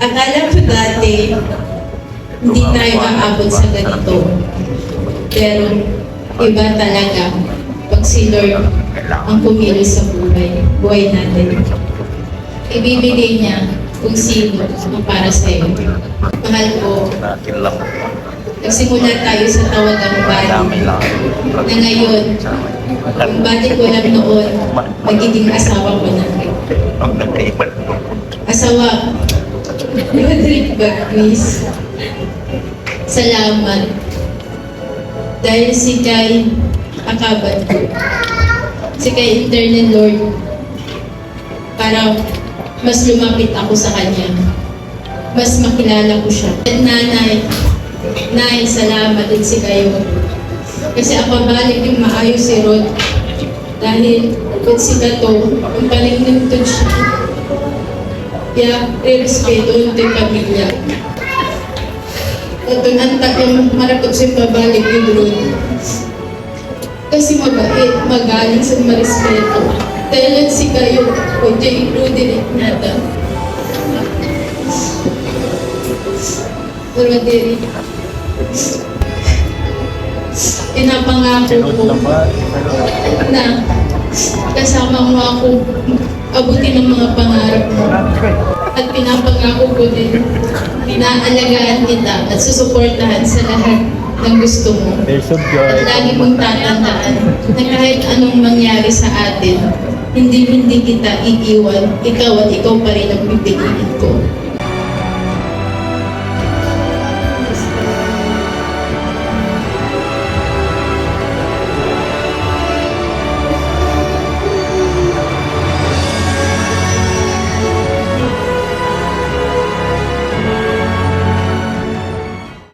Akala ko dati, hindi tayo aabot sa ganito. Pero iba talaga pag si Lord ang kumilos sa buhay natin. Ibibigay niya kung sino ang para sa iyo. Mahal ko, nagsimula tayo sa tawagang bali. Na ngayon, ang bali ko lang noon, magiging asawa ko na. Asawa, Roderick Bagwis. Salamat. Dahil si Kay akabat ko. Si Kay Eternal Lord. Para mas lumapit ako sa Kanya. Mas makilala ko siya. At Nay, salamat din si kayo. Kasi ako balik yung maayos si Rod. Dahil kung si Kato, ang palingnintod siya. Kaya, respeto yung pamilya. At ang antak yung marapot siya pabalik yung Rod. Kasi mabait, magaling sa marespeto. Dahil si kayo, o J. Roderick nata. Roderick. Pinapangako ko na kasama mo ako abutin ang mga pangarap mo. At pinapangako ko din, pinaalagaan kita at susuportahan sa lahat ng gusto mo. At lagi mong tatandaan na kahit anong mangyari sa atin, hindi kita iiwan, ikaw at ikaw pa rin ang pipiliin ko.